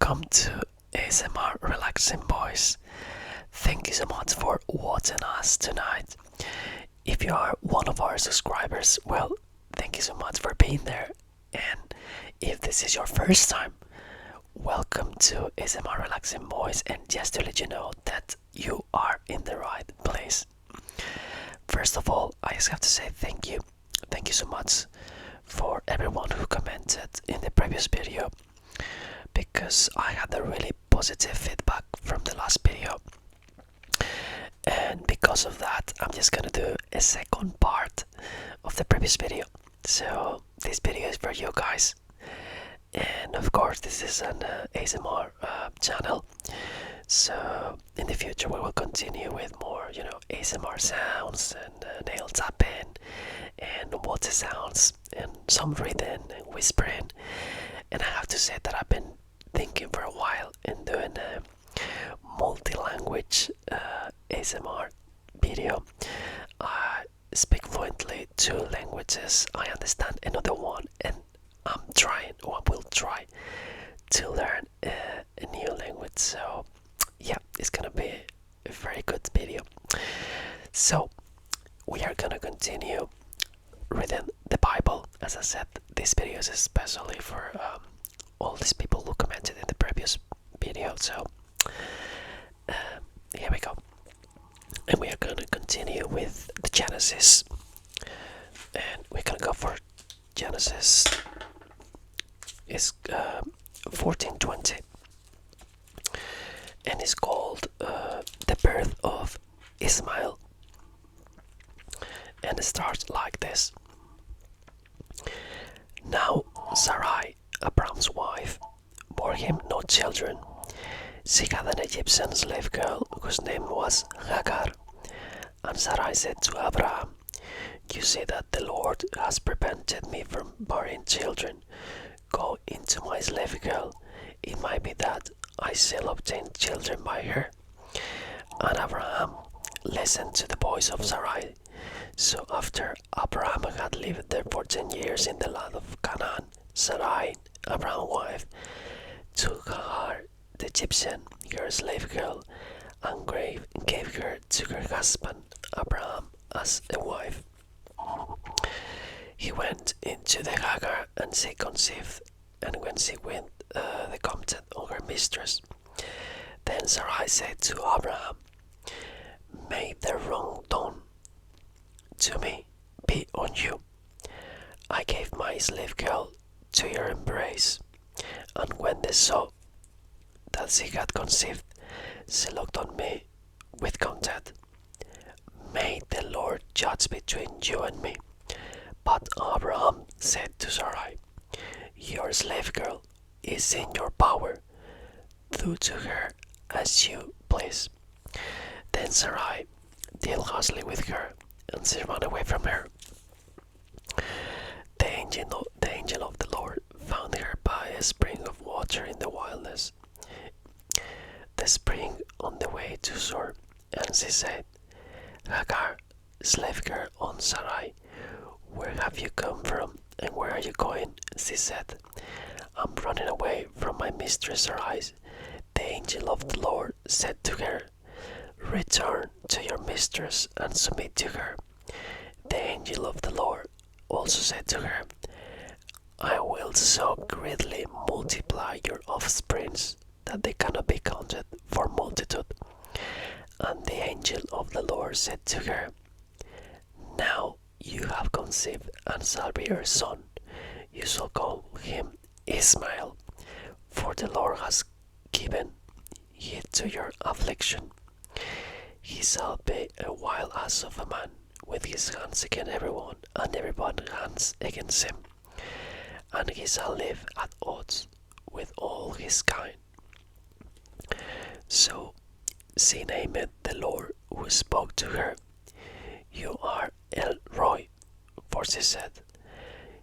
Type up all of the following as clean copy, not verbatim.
welcome to ASMR Relaxing Boys. Thank you so much for watching us tonight. If you are one of our subscribers, well, thank you so much for being there. And if this is your first time, welcome to ASMR Relaxing Boys. And just to let you know that you are in the right place. First of all, I just have to say thank you. Thank you so much for everyone who commented in the previous video, because I had a really positive feedback from the last video, and because of that I'm just gonna do a second part of the previous video. So this video is for you guys, and of course this is an ASMR channel, so in the future we will continue with more, ASMR sounds and nail tapping and water sounds and some reading and whispering. And I have to say that I've been thinking for a while in doing a multi-language ASMR video. I speak fluently 2 languages. I understand another one, and I'm trying, or I will try to learn a new language. So yeah, it's gonna be a very good video. So we are gonna continue reading the Bible. As I said, this video is especially for all these people who commented in the previous video. So here we go, and we are going to continue with the Genesis, and we're going to go for Genesis is 14:20, and it's called the birth of Ismail, and it starts like this. Now Sarai, Abraham's wife, bore him no children. She had an Egyptian slave girl whose name was Hagar. And Sarai said to Abraham, "You see that the Lord has prevented me from bearing children. Go into my slave girl. It might be that I shall obtain children by her." And Abraham listened to the voice of Sarai. So after Abraham had lived there for 10 years in the land of Canaan, Sarai, Abraham's wife, took Hagar, the Egyptian, her slave girl, and gave her to her husband Abraham as a wife. He went into the Hagar, and she conceived, and when she went, the content on her mistress. Then Sarai said to Abraham, "May the wrong done to me be on you. I gave my slave girl to your embrace, and when they saw that she had conceived, she looked on me with contempt. May the Lord judge between you and me." But Abraham said to Sarai, "Your slave girl is in your power. Do to her as you please." Then Sarai dealt harshly with her, and she ran away from her. The angel of the Lord found her by a spring of water in the wilderness, the spring on the way to Shur, and she said, "Hagar, slave girl on Sarai, where have you come from, and where are you going?" She said, "I'm running away from my mistress Sarai." The angel of the Lord said to her, "Return to your mistress and submit to her." The angel of the Lord also said to her, "I will so greatly multiply your offsprings that they cannot be counted for multitude." And the angel of the Lord said to her, "Now you have conceived and shall bear a son. You shall call him Ismael, for the Lord has given heed to your affliction. He shall be a wild ass of a man, with his hands against everyone, and everyone's hands against him. And he shall live at odds with all his kind." So she named the Lord who spoke to her, "You are El Roi," for she said,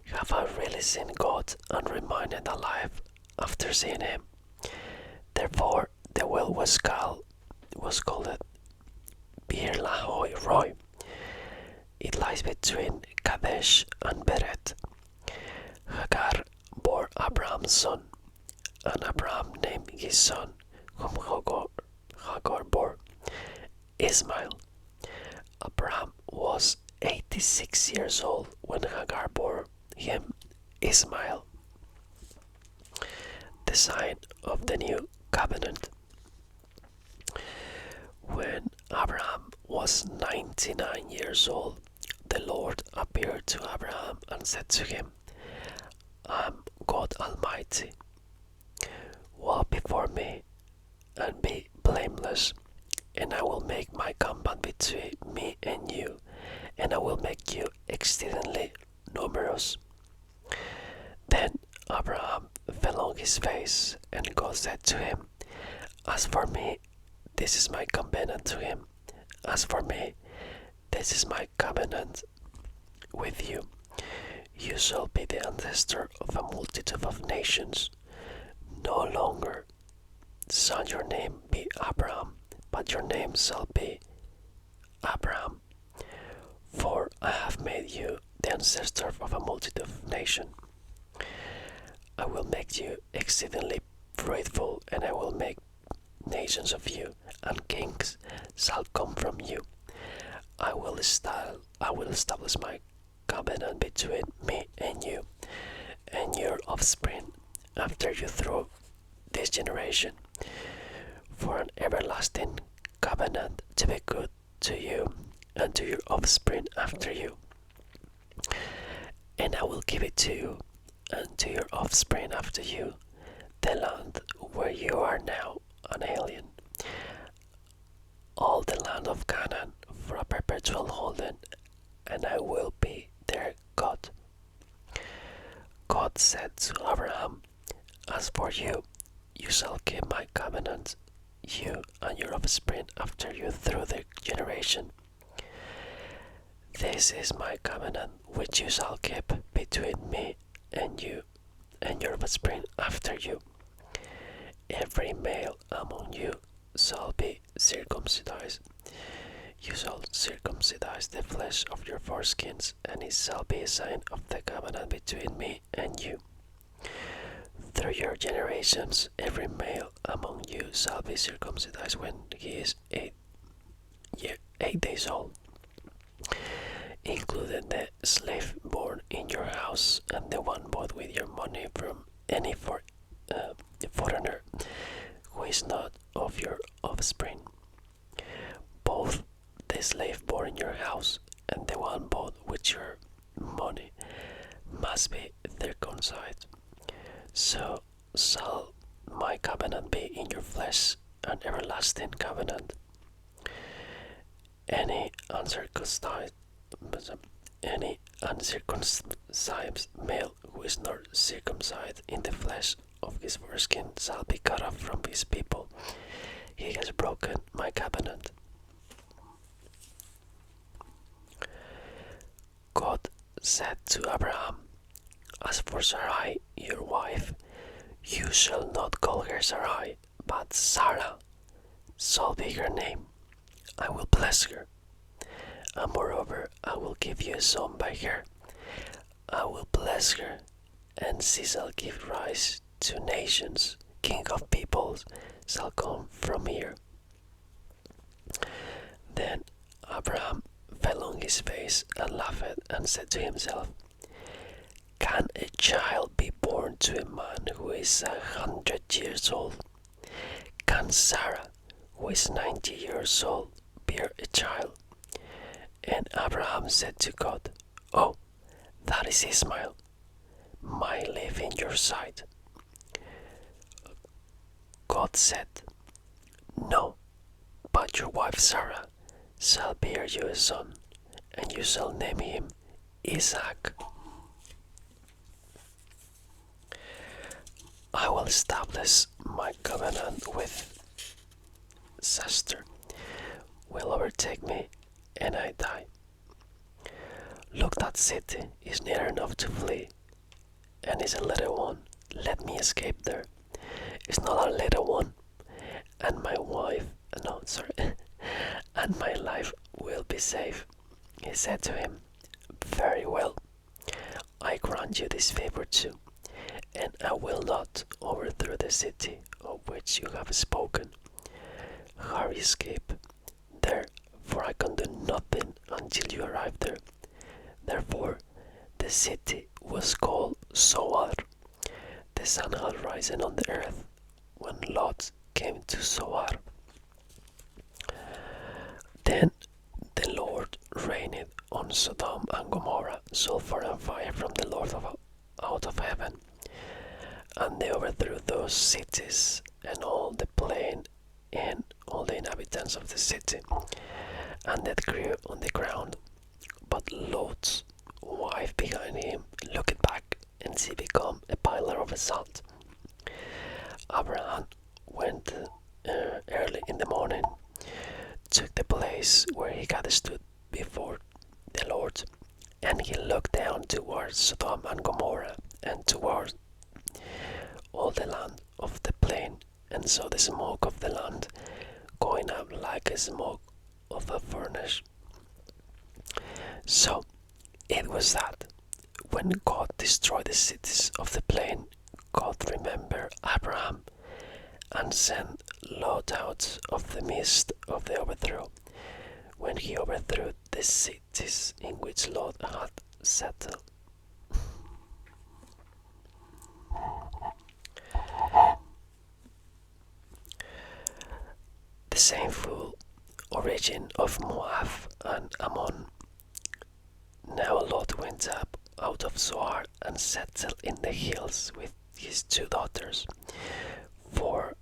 "Have I really seen God and remained alive after seeing him?" Therefore the well was called Bir Lahoi Roi. It lies between Kadesh and Beret. Hagar bore Abraham's son, And Abraham named his son, whom Hagar bore, Ismail. Abraham was 86 years old when Hagar bore him Ismail. The sign of the new covenant. When Abraham was 99 years old, the Lord appeared to Abraham and said to him, I am God Almighty. Walk before me and be blameless, and I will make my covenant between me and you, and I will make you exceedingly numerous. Then Abraham fell on his face, and God said to him, As for me, this is my covenant to him. As for me, this is my covenant with you. You shall be the ancestor of a multitude of nations. No longer shall your name be Abraham, but your name shall be Abraham. For I have made you the ancestor of a multitude of nations. I will make you exceedingly fruitful, and I will make nations of you, and kings shall come from you. I will establish my covenant between me and you, and your offspring after you through this generation, for an everlasting covenant to be good to you and to your offspring after you. And I will give it to you and to your offspring after you, the land where you are now an alien, all the land of Canaan for a perpetual holding, and I will be their God. God said to Abraham, As for you, you shall keep my covenant, you and your offspring after you through the generation. This is my covenant which you shall keep between me and you and your offspring after you. Every male among you shall be circumcised. You shall circumcise the flesh of your foreskins, and it shall be a sign of the covenant between me and you. Through your generations, every male among you shall be circumcised when he is 8 days old, including the slave born in your house and the one bought with your money from any foreigner who is not of your offspring. Both the slave born in your house and the one bought with your money must be circumcised. So shall my covenant be in your flesh, an everlasting covenant. Any uncircumcised male who is not circumcised in the flesh of his foreskin shall be cut off from his people. He has broken my covenant. God said to Abraham, As for Sarai, your wife, you shall not call her Sarai, but Sarah shall be her name. I will bless her, and moreover I will give you a son by her. I will bless her, and she shall give rise to nations. King of peoples shall come from here. Then Abraham fell on his face and laughed and said to himself, Can a child be born to a man who is 100 years old? Can Sarah, who is 90 years old, bear a child? And Abraham said to God, Oh, that is Ismail, might live in your sight. God said, No, but your wife Sarah shall bear you a son, and you shall name him Isaac. I will establish my covenant with Sester, will overtake me, and I die. Look, that city is near enough to flee, and is a little one. Let me escape there. It's not a little one, and my wife, and my life will be safe. He said to him, Very well, I grant you this favor too, and I I will not overthrow the city of which you have spoken. Hurry, escape there, for I can do nothing until you arrive there. Therefore, the city was called Zoar. The sun had risen on the earth when Lot came to Zoar. Then the Lord rained on Sodom and Gomorrah sulfur and fire from the Lord out of heaven, and they overthrew those cities and all the plain and all the inhabitants of the city, and that grew on the ground. But Lot's wife behind him looked back, and she became a pillar of salt. Abraham went early in the morning, took the place where he had stood before the Lord, and he looked down towards Sodom and Gomorrah and towards all the land of the plain, and saw the smoke of the land going up like a smoke of a furnace. So it was that when God destroyed the cities of the plain, God remembered Abraham and sent Lot out of the midst of the overthrow, when he overthrew the cities in which Lot had settled. The shameful origin of Moab and Ammon. Now Lot went up out of Zoar and settled in the hills with his 2 daughters, for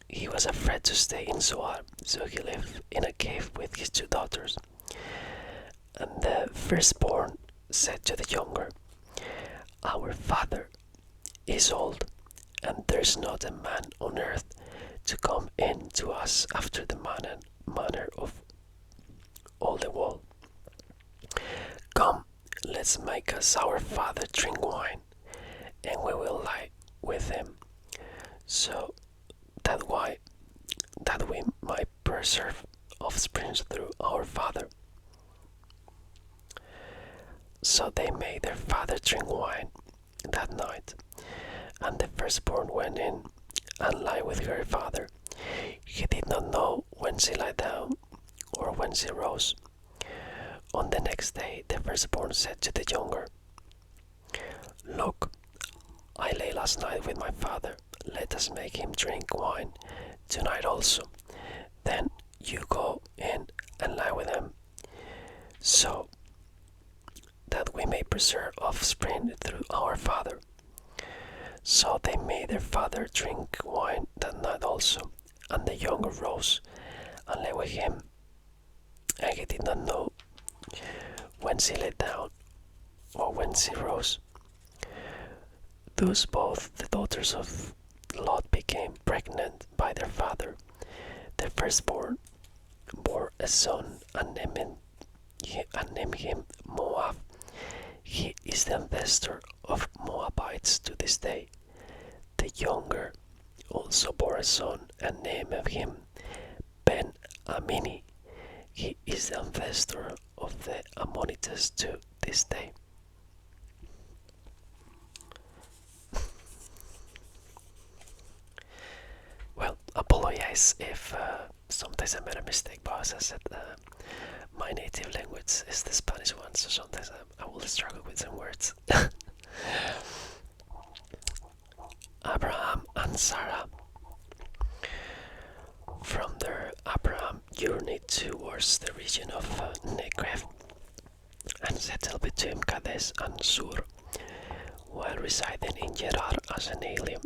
he was afraid to stay in Zoar, so he lived in a cave with his 2 daughters. And the firstborn said to the younger, "Our father is old, and there's not a man on earth to come in to us after the manner of all the world. Come, let's make us our father drink wine, and we will lie with him, so that we might preserve offspring through our father." So they made their father drink wine that night, and the firstborn went in and lay with her father. He did not know when she lay down or when she rose. On the next day, the firstborn said to the younger, "Look, I lay last night with my father. Let us make him drink wine tonight also. Then you go in and lie with him, so that we may preserve offspring through our father." So they made their father drink wine that night also, and the younger rose and lay with him, and he did not know when she lay down or when she rose. Thus both the daughters of Lot became pregnant by their father. The firstborn bore a son and named him Moab. He is the ancestor of Moabites to this day. The younger also bore a son and named him Ben-Ammi. He is the ancestor of the Ammonites to this day. Well, apologize if sometimes I made a mistake, but as I said, my native language is the Spanish one, so sometimes I will struggle with some words. Abraham and Sarah. From there, Abraham journeyed towards the region of Negev and settled between Kadesh and Sur, while residing in Gerar as an alien.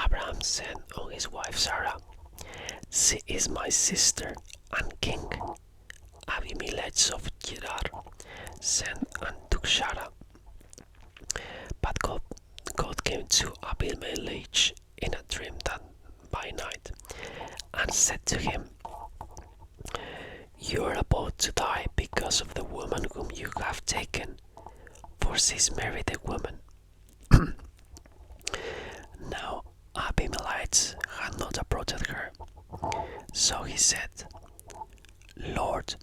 Abraham said on his wife Sarah, "She is my sister," and King Abimelech of Gerar sent and took Sarah. But God came to Abimelech in a dream that by night, and said to him, "You are about to die because of the woman whom you have taken, for she is married a woman." Now Abimelech had not approached her, so he said, "Lord,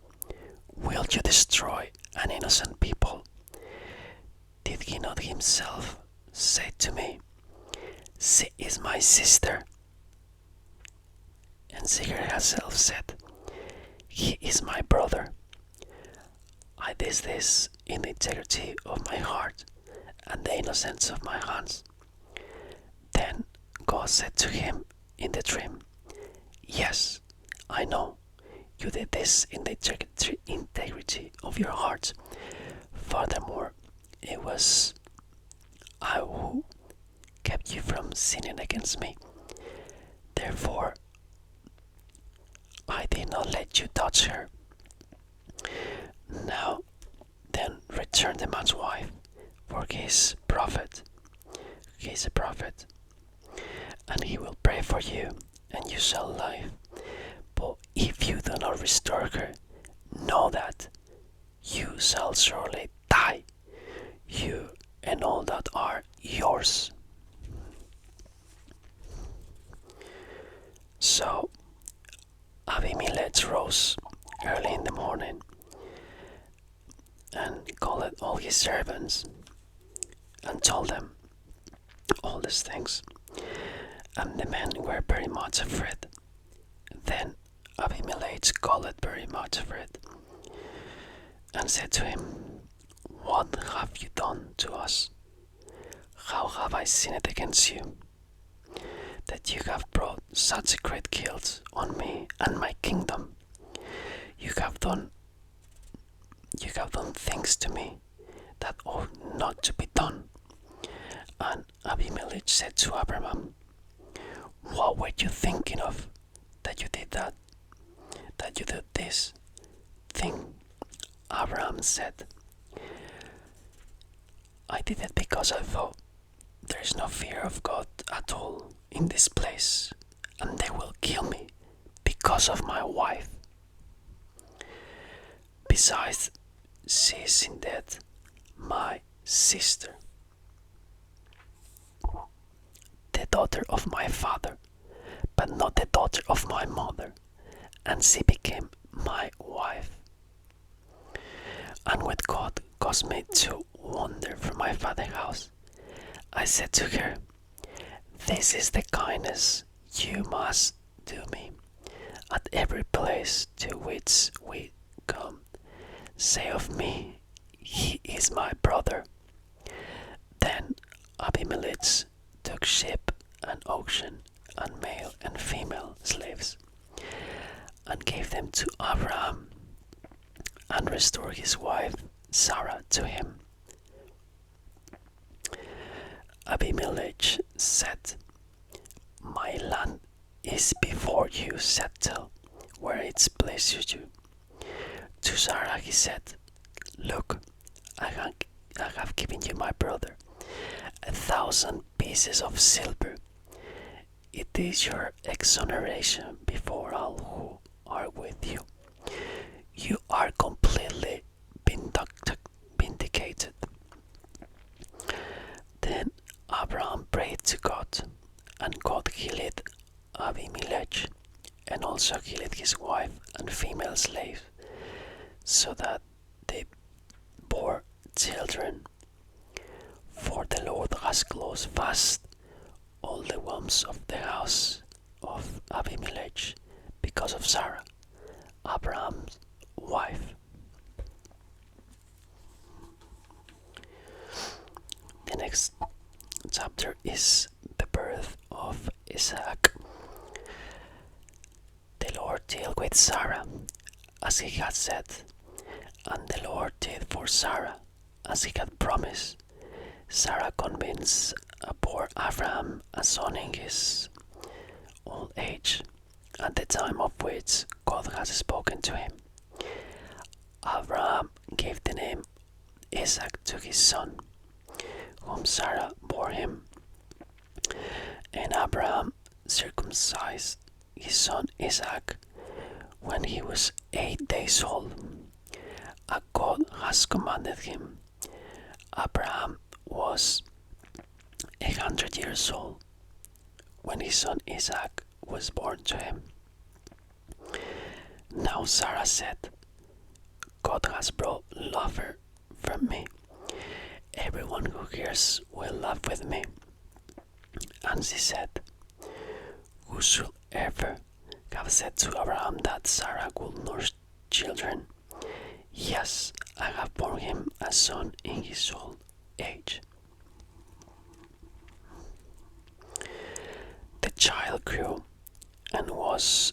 will you destroy an innocent people? Did he not himself said to me, "She is my sister." And Sigrid herself said, "He is my brother." I did this in the integrity of my heart and the innocence of my hands. Then God said to him in the dream, "Yes, I know you did this in the integrity of your heart. Furthermore, it was I who kept you from sinning against me. Therefore, I did not let you touch her. Now, then return the man's wife, for he is a prophet. He is a prophet, and he will pray for you, and you shall live. But if you do not restore her, know that you shall surely die, you and all that are yours." So Abimelech rose early in the morning and called all his servants and told them all these things. And the men were very much afraid. Then Abimelech called very much afraid and said to him, "What have you done to us? How have I sinned against you, that you have brought such a great guilt on me and my kingdom? You have done things to me that ought not to be done." And Abimelech said to Abraham, "What were you thinking of that you did that? That you did this thing?" Abraham said, "I did it because I thought, there is no fear of God at all in this place, and they will kill me because of my wife. Besides, she is indeed my sister, the daughter of my father, but not the daughter of my mother, and she became my wife. And when God caused me to wander from my father's house, I said to her, this is the kindness you must do me. At every place to which we come, say of me, he is my brother." Then Abimelech took sheep and oxen and male and female slaves and gave them to Abraham and restored his wife Sarah to him. Abimelech said, "My land is before you, settle where it pleases you." To Sarah he said, "Look, I have given you my brother 1,000 pieces of silver. It is your exoneration before all who are with you. You are completely vindicated." Then Abraham prayed to God, and God healed Abimelech, and also healed his wife and female slave, so that they bore children. For the Lord has closed fast all the wombs of the house of Abimelech because of Sarah, Abraham's wife. The next chapter is the birth of Isaac. The Lord dealt with Sarah as he had said, and the Lord did for Sarah as he had promised. Sarah convinced poor Abraham a son in his old age, at the time of which God has spoken to him. Abraham gave the name Isaac to his son, whom Sarah bore him. And Abraham circumcised his son Isaac when he was 8 days old, as God has commanded him. Abraham was 100 years old when his son Isaac was born to him. Now Sarah said, God has brought laughter from me, everyone who hears will laugh with me. And she said, whosoever have said to Abraham that Sarah would nurse children, yes, I have borne him a son in his old age. The child grew and was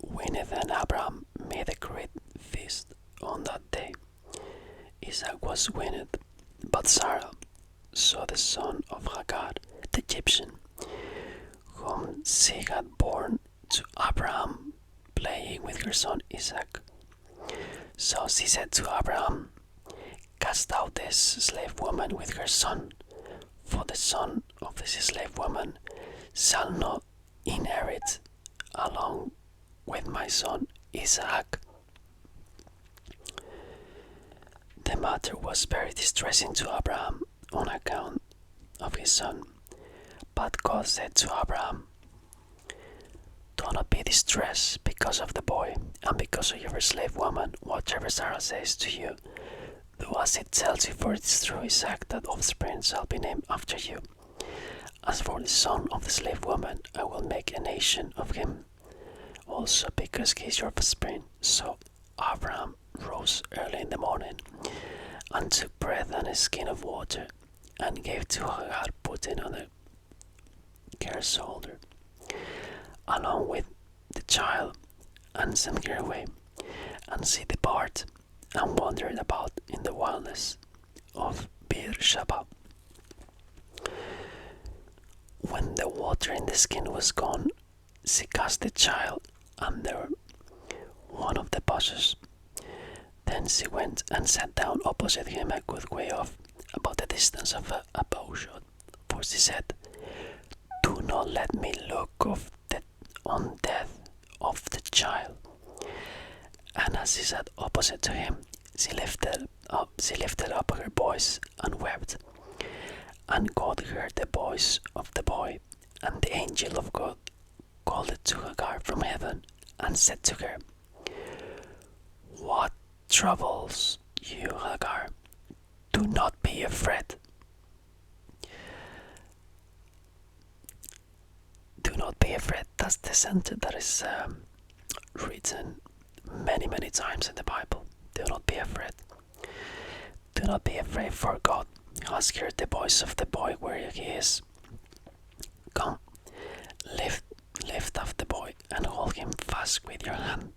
weaned, and Abraham made a great feast on that day. Isaac was weaned, but Sarah saw the son of Hagar, the Egyptian, whom she had borne to Abraham, playing with her son Isaac. So she said to Abraham, cast out this slave woman with her son, for the son of this slave woman shall not inherit along with my son Isaac. The matter was very distressing to Abraham on account of his son. But God said to Abraham, do not be distressed because of the boy and because of your slave woman, whatever Sarah says to you. Though as it tells you, for it is through Isaac that offspring shall be named after you. As for the son of the slave woman, I will make a nation of him, also because he is your offspring. So Abraham rose early in the morning and took bread and a skin of water and gave to Hagar, putting on a her shoulder, along with the child, and sent her away. And she departed and wandered about in the wilderness of Beersheba. When the water in the skin was gone, she cast the child under one of the bushes. Then she went and sat down opposite him a good way off, about the distance of a bowshot. For she said, do not let me look on death of the child. And as she sat opposite to him, she lifted up her voice and wept. And God heard the voice of the boy, and the angel of God called it to Hagar from heaven and said to her, what troubles you, Hagar? Do not be afraid. Do not be afraid. That's the sentence that is written many, many times in the Bible. Do not be afraid. Do not be afraid, for God has heard the voice of the boy where he is. Come, lift up the boy and hold him fast with your hand,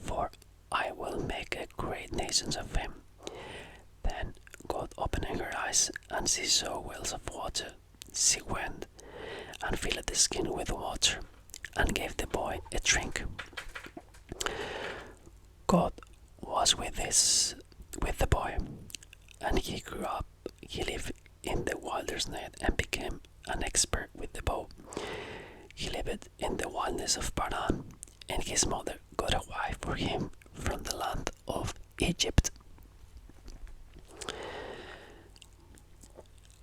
for I will make a great nation of him. Then God opened her eyes, and she saw wells of water. She went and filled the skin with water and gave the boy a drink. God was with the boy, and he grew up. He lived in the wilderness and became an expert with the bow. He lived in the wilderness of Paran, and his mother got a wife for him from the land of Egypt.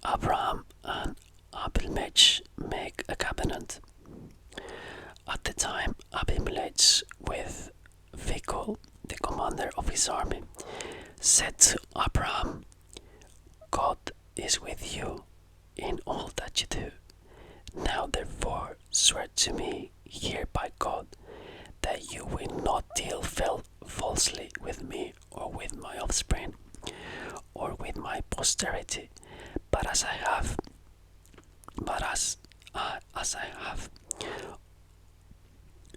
Abraham and Abimelech make a covenant. At the time, Abimelech, with Phicol, the commander of his army, said to Abraham, God is with you in all that you do. Now therefore swear to me here by God that you will not deal falsely with me or with my offspring or with my posterity, but as I have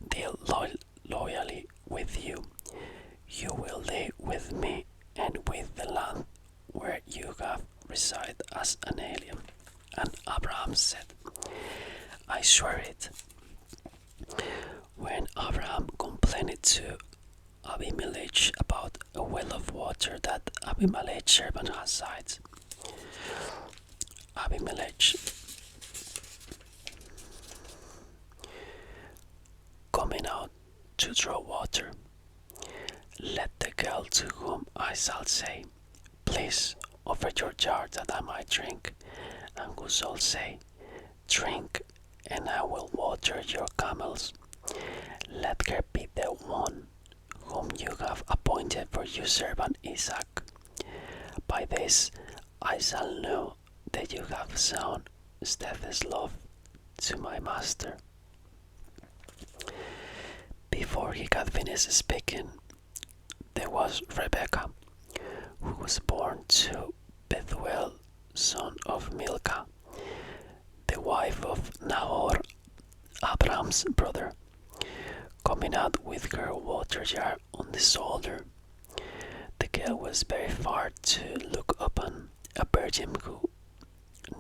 dealt loyally with you, you will live with me and with the land where you have resided as an alien. And Abraham said, I swear it. When Abraham complained to Abimelech about a well of water that Abimelech's servant had sight, Abimelech, coming out to draw water, let the girl to whom I shall say, please offer your jar that I might drink, and who shall say, drink, and I will water your camels. Let her be the one whom you have appointed for your servant Isaac. By this I shall know that you have shown steadfast love to my master. Before he could finish speaking, there was Rebecca, who was born to Bethuel, son of Milcah, the wife of Nahor, Abraham's brother, coming out with her water jar on the shoulder. The girl was very far to look upon a virgin who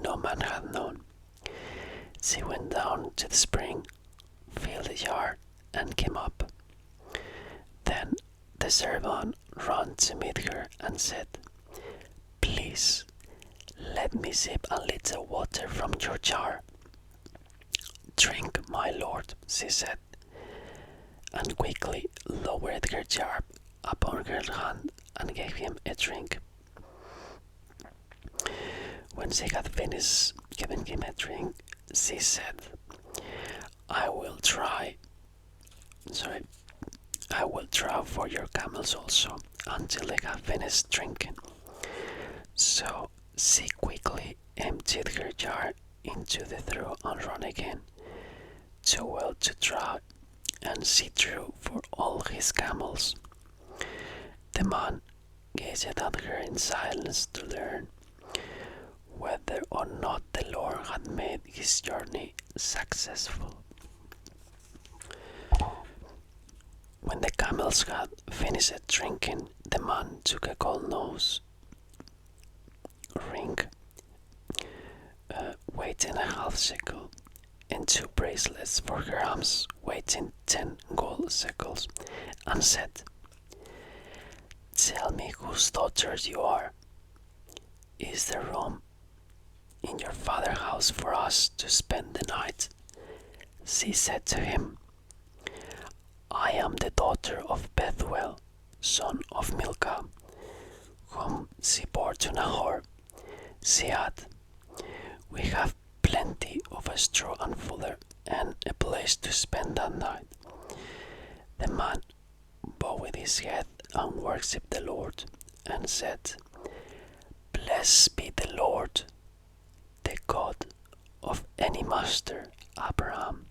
no man had known. She went down to the spring, filled the jar, and came up. Then the servant ran to meet her and said, "Please, let me sip a little water from your jar." "Drink, my lord," she said, and quickly lowered her jar upon her hand and gave him a drink. When she had finished giving him a drink, she said, I will try for your camels also until they have finished drinking." So she quickly emptied her jar into the trough and ran again, too well to draw, and she drew for all his camels. The man gazed at her in silence to learn whether or not the Lord had made his journey successful. When the camels had finished drinking, the man took a gold nose ring, weighing a half shekel, and 2 bracelets for her arms, weighing 10 gold shekels, and said, "Tell me whose daughter you are. Is there room in your father's house for us to spend the night?" She said to him, "I am the daughter of Bethuel, son of Milcah, whom she bore to Nahor." She had, "We have plenty of straw and fodder and a place to spend that night." The man bowed his head and worshipped the Lord and said, "Blessed be the Lord, the God of any master Abraham,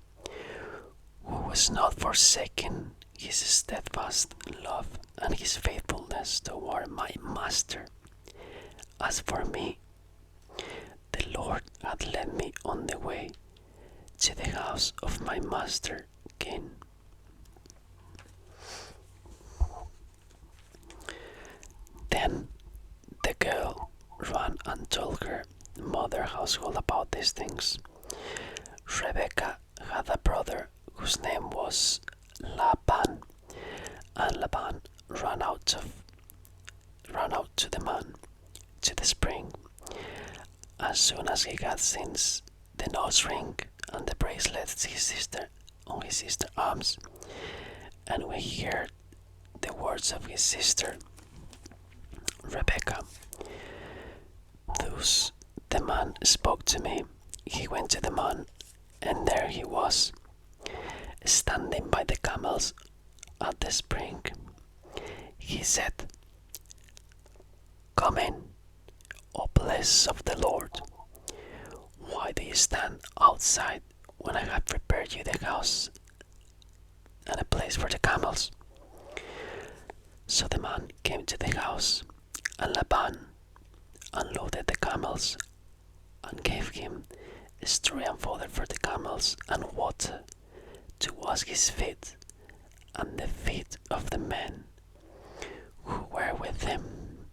who has not forsaken his steadfast love and his faithfulness toward my master. As for me, the Lord had led me on the way to the house of my master king." Then the girl ran and told her mother household about these things. Rebecca had a brother whose name was Laban, and Laban ran out to the man to the spring as soon as he had seen the nose ring and the bracelets on his sister's arms, and when he heard the words of his sister Rebecca, "Thus the man spoke to me." He went to the man, and there he was, standing by the camels at the spring. He said, "Come in, O blessed of the Lord. Why do you stand outside when I have prepared you the house and a place for the camels?" So the man came to the house, and Laban unloaded the camels and gave him straw and fodder for the camels and water to wash his feet and the feet of the men who were with him.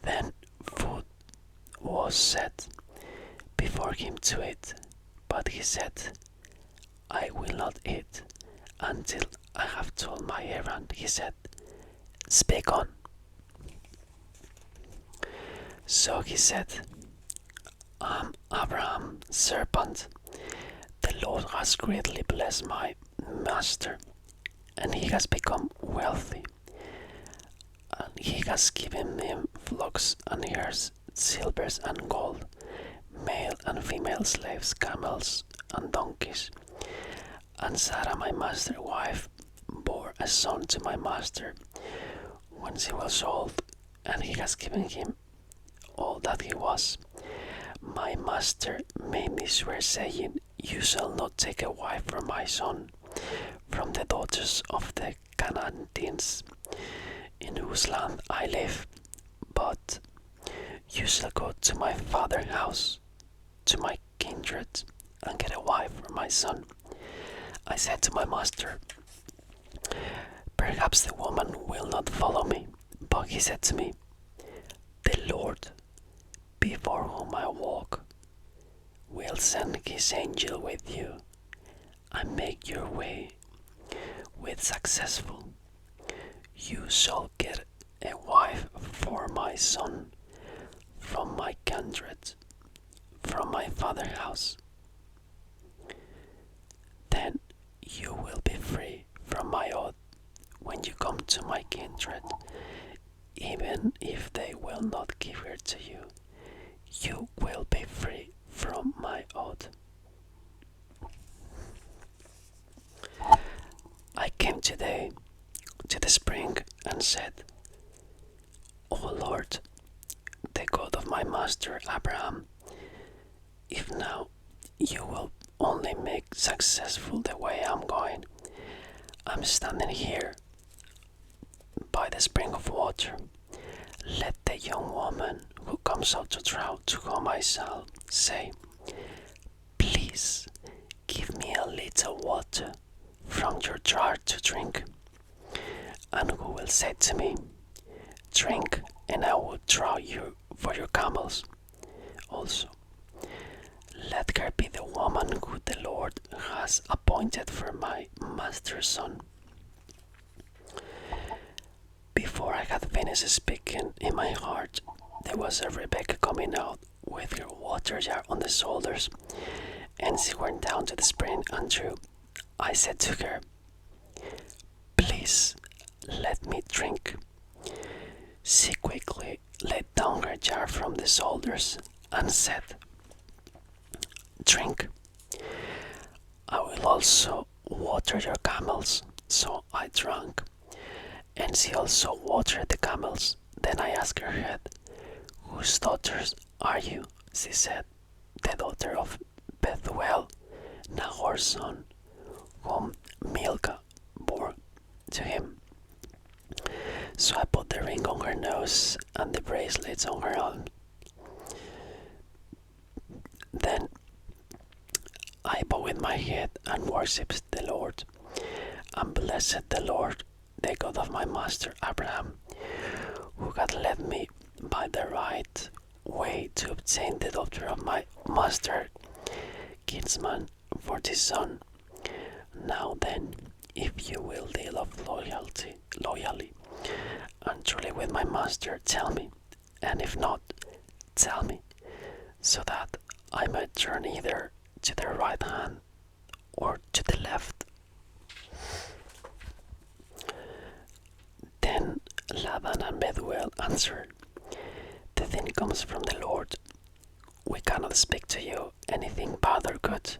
Then food was set before him to eat, but he said, "I will not eat until I have told my errand." He said, "Speak on." So he said, "I'm Abraham's servant. The Lord has greatly blessed my master, and he has become wealthy. And he has given him flocks and herds, silver and gold, male and female slaves, camels and donkeys. And Sarah, my master's wife, bore a son to my master when she was old, and he has given him all that he was. My master made me swear, saying, You shall not take a wife for my son from the daughters of the Canaanites, in whose land I live, but you shall go to my father's house, to my kindred, and get a wife for my son. I said to my master, Perhaps the woman will not follow me. But he said to me, The Lord, before whom I walk, will send his angel with you, and make your way with successful. You shall get a wife for my son from my kindred, from my father's house. Then you will be free from my oath when you come to my kindred, even if they will not give her to you. You will be free from my oath. I came today to the spring and said, O Lord, the God of my master Abraham, if now you will only make successful the way I'm going. I'm standing here by the spring of water. Let the young woman who comes out to draw, to whom I shall say, Please give me a little water from your jar to drink, and who will say to me, Drink, and I will draw you for your camels. Also, let her be the woman who the Lord has appointed for my master's son. Before I had finished speaking in my heart, there was a Rebecca coming out with her water jar on the shoulders, and she went down to the spring and drew. I said to her, Please let me drink. She quickly laid down her jar from the shoulders and said, Drink. I will also water your camels. So I drank, and she also watered the camels. Then I asked her head, Whose daughters are you? She said, The daughter of Bethuel, Nahor's son, whom Milcah bore to him. So I put the ring on her nose and the bracelets on her arm. Then I bowed my head and worshipped the Lord, and blessed the Lord, the God of my master Abraham, who had led me by the right way to obtain the daughter of my master kinsman for this son. Now then, if you will deal of loyally and truly with my master, tell me, and if not, tell me, so that I might turn either to the right hand or to the left. Then Laban and Bethuel answered, The thing comes from the Lord. We cannot speak to you anything bad or good.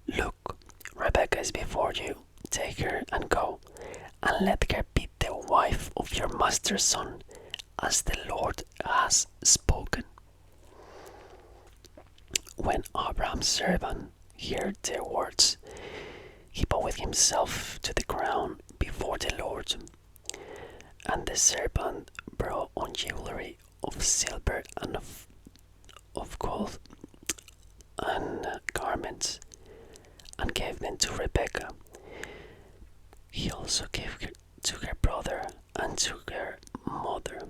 Look, Rebecca is before you. Take her and go, and let her be the wife of your master's son, as the Lord has spoken. When Abraham's servant heard their words, he bowed himself to the ground before the Lord. And the servant brought on jewelry of silver and of gold and garments, and gave them to Rebekah. He also gave to her brother and to her mother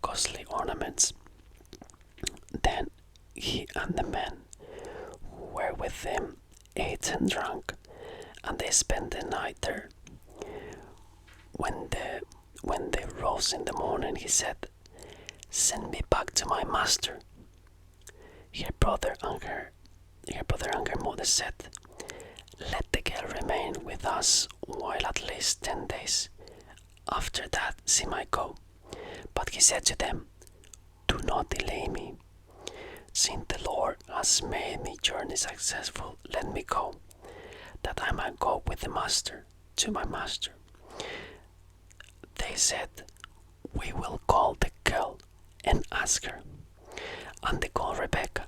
costly ornaments. Then he and the men who were with him ate and drank, and they spent the night there. When they rose in the morning, he said, Send me back to my master. Her brother and her mother said, Let the girl remain with us while at least 10 days. After that she might go. But he said to them, Do not delay me. Since the Lord has made me journey successful, let me go, that I might go with the master to my master. They said, We will call the girl and asked her. And they called Rebecca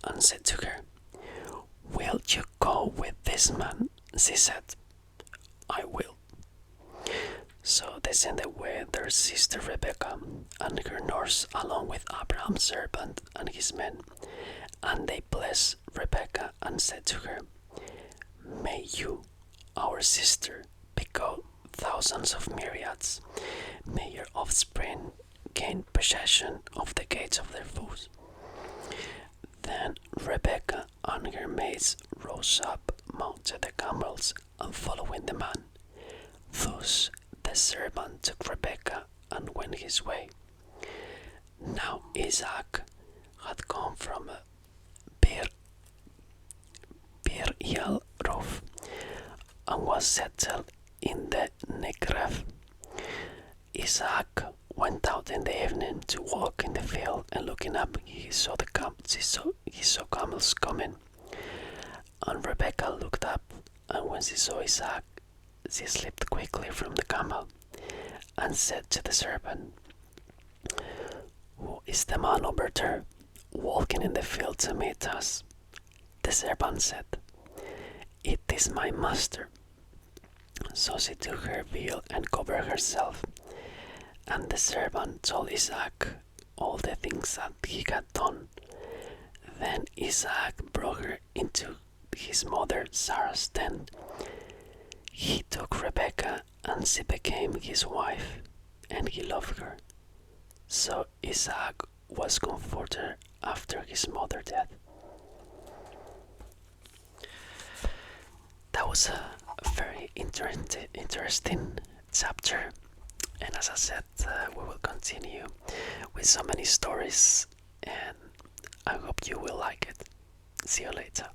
and said to her, "Will you go with this man?" She said, "I will." So they sent away their sister Rebecca and her nurse along with Abraham's servant and his men. And they blessed Rebecca and said to her, "May you, our sister, beget thousands of myriads. May your offspring gain possession of the gates of their foes." Then Rebecca and her maids rose up, mounted the camels, and following the man. Thus the servant took Rebecca and went his way. Now Isaac had come from Bir Yael-rov and was settled in the Negev. Isaac went out in the evening to walk in the field, and looking up, he saw camels coming. And Rebecca looked up, and when she saw Isaac, she slipped quickly from the camel and said to the servant, "Who is the man over there, walking in the field to meet us?" The servant said, "It is my master." So she took her veil and covered herself. And the servant told Isaac all the things that he had done. Then Isaac brought her into his mother Sarah's tent. He took Rebekah, and she became his wife, and he loved her. So Isaac was comforted after his mother's death. That was a very interesting chapter, and as I said, we will continue with so many stories, and I hope you will like it. See you later.